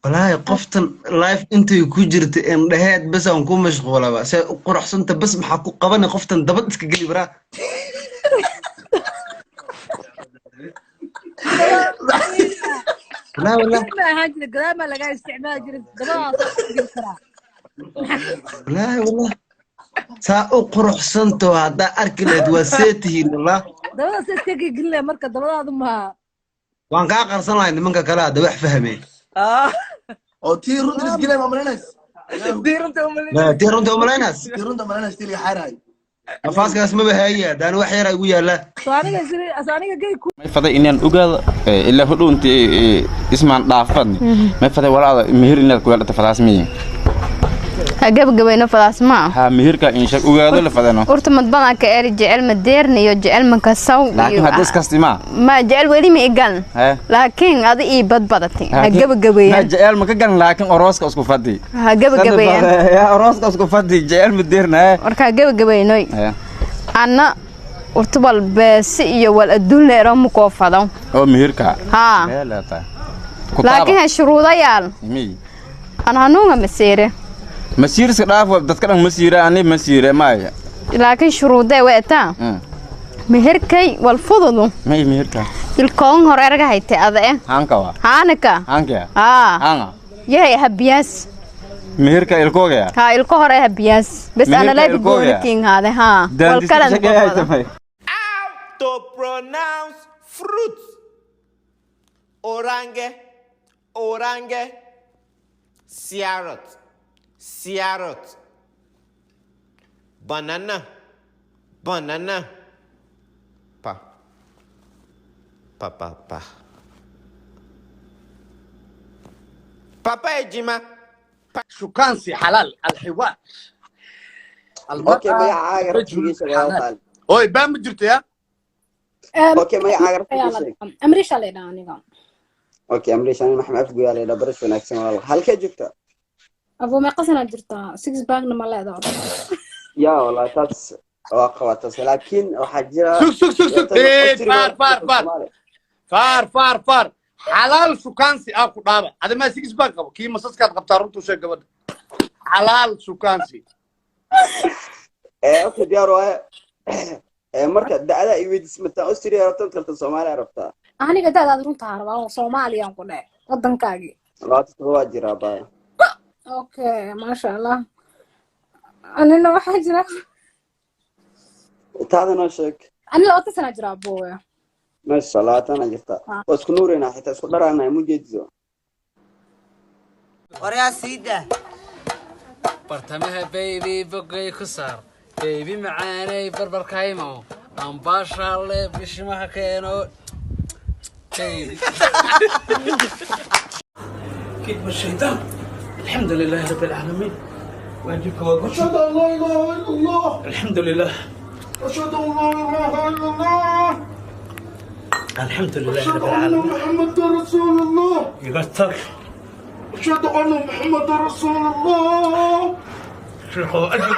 والله قفتن لايف انت كوجرت ان دهيت بس ان كو مشغوله با سي قرحسنت بس ما حكو قبن قفتن دبد اسك غلي برا لا والله ما هاجر قدام لقى استعمال جرس دبا جرسرا لا والله سا قرحسنت هذا اركلد وسيتي والله دبا سيتكي قله marka dabadaadu ma وان كا قرسن لاين nimanka kala hada wax fahmeen oo tii runta isgilay ma malanays لا تيرونت ومليناس tii runta malanays tii xaray افاسكاس ما بهايا دان wax yar ay ugu yaala saaniga siri asaaniga gay ku ما فضي إني أقول إلا هدو أنت اسمع ضعفني ما فضي ولا مهير إنك ولا تفلاس مين gabagabayno fadaas ma ها مهير كإن شاء أقول ولا فضينا horta mad badan ka eri jecel ma deerni iyo jecel ma ka saw لكن هدس كاستماع ma jecel weli ma igal ها laakiin adi ii badbadatay ha ما gabagabayaan جعل ما كان لكن أروسك أسكو فدي ha gabagabayaan يا أروسك أسكو فدي جعل مديرنا marka gabagabaynoy ها ana horta wal bees iyo wal adduun leero ma ko fado أو مهير كا ha لا لا تا laakiin shuruudayaal مي ana hanuunga masire مسير سقاف وبتذكر مسيرة أنا مسيرة ماي laakiin shuruuday weeta meherkay wal fududu ماي مهير كا ilkoon hore erga haytay ada هانكوا haanaka هانكيا ha هانا yahay habiyas مهير كا الكوجا ha ilko hore habiyas bes ana Meherka leeb ilkooga? gooniking hade ha wal kala To pronounce fruit. Orange, orange, carrot, carrot. Banana, banana. Pa, pa, pa, pa. Papa Ejima. shukaansi xalaal alxiwaa اوكي ما يعاقر oy baa ma jirto ya اوكي ما يعاقر amrisha leedahay aniga اوكي امريش انا محمد افقو يا ليلى برش وناكسن والله هل كجبت abo ma qasana jirta 6 bag na ma leedahay يا والله تاس واقوات لكن وحجرا sug far xalaal shukaansi aa ku dhaaba adama six bag qabo kii masaskaad qabtaa runtu sheeg gabadha xalaal shukaansi اوكي ديارو marka da'ada ay weydismata Austria rabta kalta Soomaaliya rabta aniga dadaad runta rabaa Soomaaliya ku dhaay wadankaagi labaatan waa jira baa okay ma sha Allah anina waxa jira taadana sheeg anina wata sana jira booya ما شاء الله تانا جرتا واسكو نورينا حتى اسكو درانا مو جيدزو وريا سيدة. برتمها بيبي بقي كسر بيبي معاني بربر كايمو ام باشا اللي بشمها كينو بيبي كيف الشيطان الحمد لله رب العالمين واجبك واقول أشهد أن لا إله إلا الله الحمد لله أشهد أن لا إله إلا الله الحمد لله أشهد رب أن العالمين محمد رسول الله يقتل أشهد أن محمد رسول الله شيخو أجل